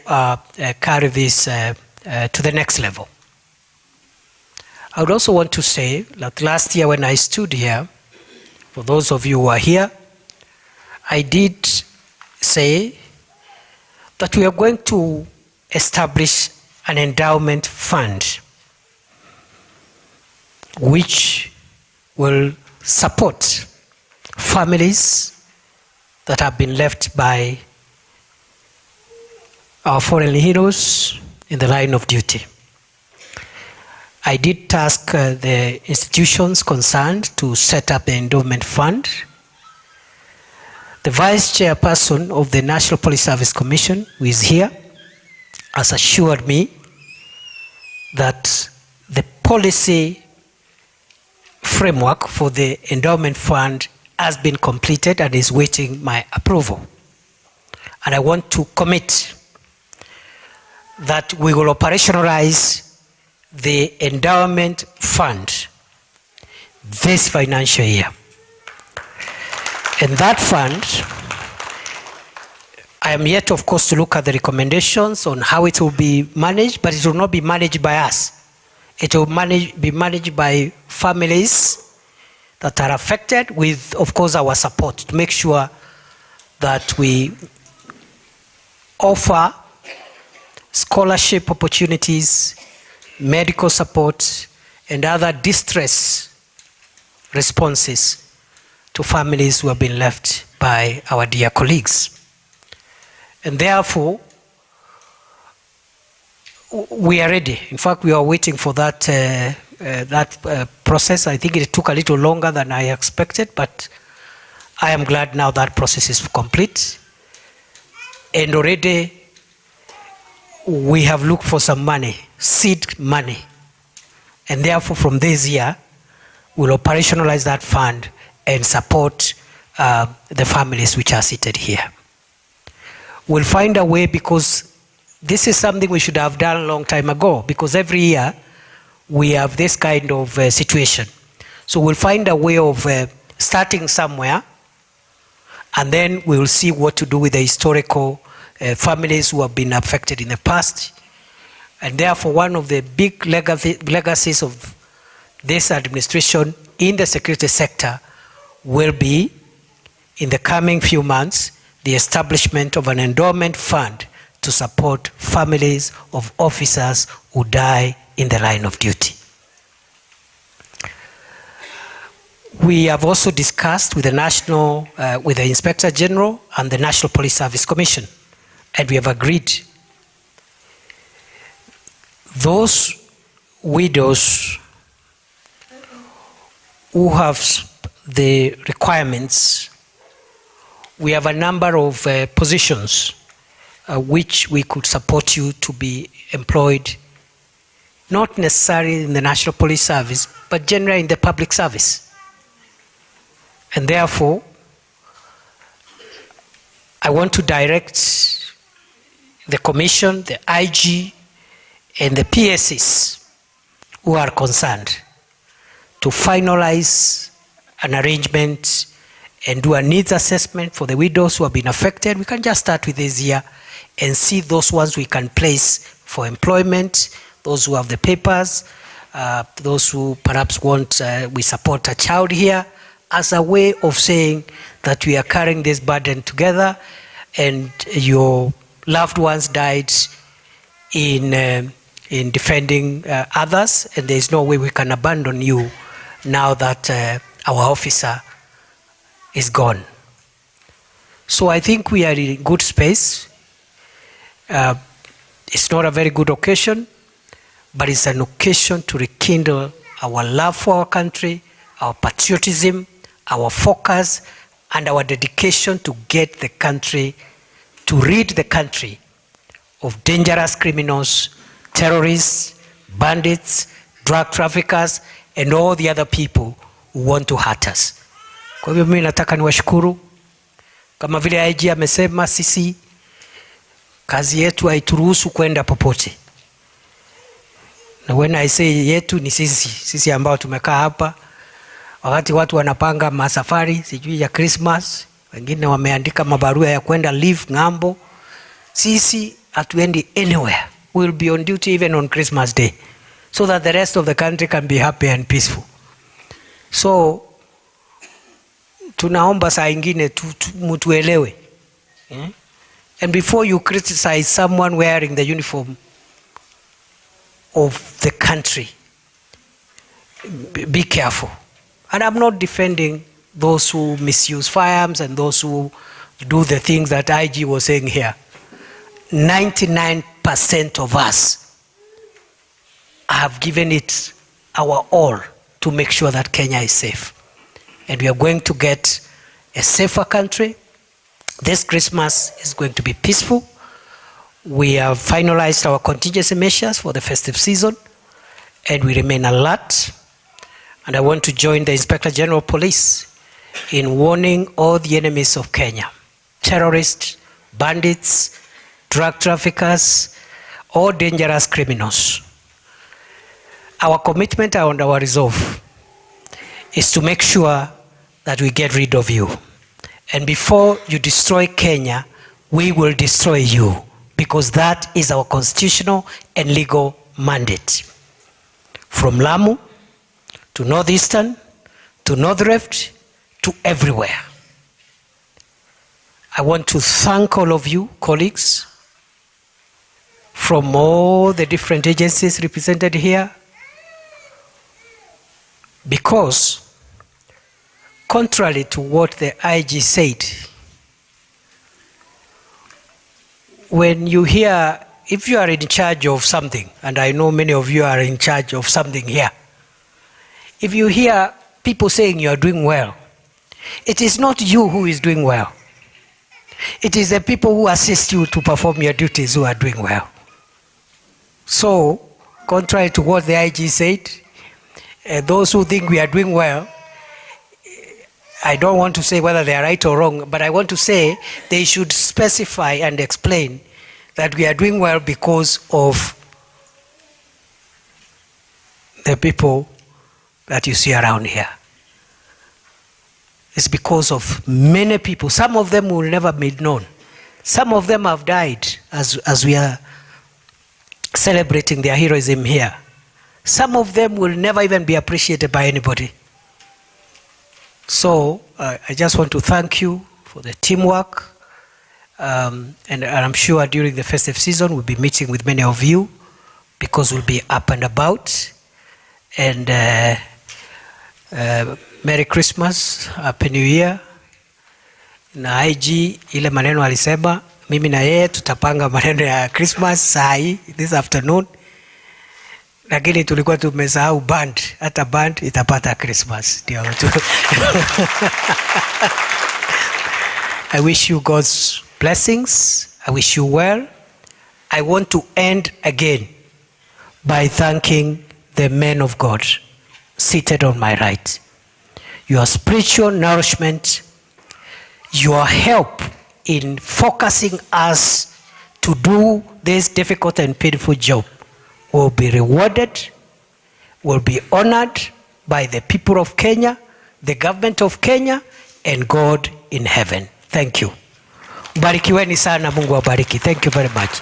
also carry this to the next level. I would also want to say that last year when I stood here, for those of you who are here, I did say that we are going to establish an endowment fund which will support families that have been left by our fallen heroes in the line of duty. I did task the institutions concerned to set up the endowment fund. The Vice Chairperson of the National Police Service Commission, who is here, has assured me that the policy framework for the endowment fund has been completed and is waiting my approval. And I want to commit that we will operationalize the endowment fund this financial year. And that fund, I am yet of course to look at the recommendations on how it will be managed, but it will not be managed by us. It will be managed by families that are affected with, of course, our support to make sure that we offer scholarship opportunities, medical support, and other distress responses to families who have been left by our dear colleagues. And therefore, we are ready. In fact, we are waiting for that process. I think it took a little longer than I expected, but I am glad now that process is complete. And already we have looked for some money, seed money. And therefore, from this year, we'll operationalize that fund and support the families which are seated here. We'll find a way, because this is something we should have done a long time ago, because every year we have this kind of situation. So we'll find a way of starting somewhere, and then we'll see what to do with the historical families who have been affected in the past. And therefore, one of the big legacies of this administration in the security sector will be, in the coming few months, the establishment of an endowment fund to support families of officers who die in the line of duty. We have also discussed with the Inspector General and the National Police Service Commission, and we have agreed those widows who have the requirements. We have a number of positions which we could support you to be employed, not necessarily in the National Police Service, but generally in the public service. And therefore, I want to direct the Commission, the IG, and the PSs who are concerned to finalize an arrangement and do a needs assessment for the widows who have been affected. We can just start with this year and see those ones we can place for employment, those who have the papers, those who perhaps want, we support a child here, as a way of saying that we are carrying this burden together, and your loved ones died in defending others, and there is no way we can abandon you now that our officer is gone. So I think we are in good space. It's not a very good occasion, but it's an occasion to rekindle our love for our country, our patriotism, our focus, and our dedication to get the country, to rid the country of dangerous criminals, terrorists, bandits, drug traffickers, and all the other people who want to hurt us. Kwa hivyo mimi nataka niwashukuru. Kama vile IG amesema, sisi kazi yetu haituruhusu kwenda popote. Na when I say yetu ni sisi ambao tumekaa hapa. Wakati watu wanapanga masafari sijui ya Christmas, wengine wameandika mabarua ya kwenda live ng'ambo. Sisi hatuendi anywhere. We'll be on duty even on Christmas Day, so that the rest of the country can be happy and peaceful. So tunaomba saa ingine mutuelewe. And before you criticize someone wearing the uniform of the country, be careful. And I'm not defending those who misuse firearms and those who do the things that IG was saying here. 99% of us have given it our all to make sure that Kenya is safe. And we are going to get a safer country. This Christmas is going to be peaceful. We have finalized our contingency measures for the festive season, and we remain alert. And I want to join the Inspector General of Police in warning all the enemies of Kenya, terrorists, bandits, drug traffickers, or dangerous criminals. Our commitment and our resolve is to make sure that we get rid of you. And before you destroy Kenya, we will destroy you, because that is our constitutional and legal mandate. From Lamu to Northeastern to North Rift to everywhere. I want to thank all of you, colleagues, from all the different agencies represented here, because contrary to what the IG said, when you hear, if you are in charge of something, and I know many of you are in charge of something here, if you hear people saying you are doing well, it is not you who is doing well. It is the people who assist you to perform your duties who are doing well. So, contrary to what the IG said, those who think we are doing well, I don't want to say whether they are right or wrong, but I want to say they should specify and explain that we are doing well because of the people that you see around here. It's because of many people. Some of them will never be known. Some of them have died as we are celebrating their heroism here. Some of them will never even be appreciated by anybody. So I just want to thank you for the teamwork. And I'm sure during the festive season we'll be meeting with many of you, because we'll be up and about. And Merry Christmas, Happy New Year. Na IG ile maneno alisema, mimi na yeye tutapanga maneno ya Christmas saa hii, this afternoon. Lakini tulikuwa tumesahau band, hata band itapata Christmas. I wish you God's blessings. I wish you well. I want to end again by thanking the men of God seated on my right. Your spiritual nourishment, your help in focusing us to do this difficult and painful job will be rewarded, will be honored by the people of Kenya, the government of Kenya, and God in heaven. Thank you. Barikiweni sana, Mungu wabariki. Thank you very much.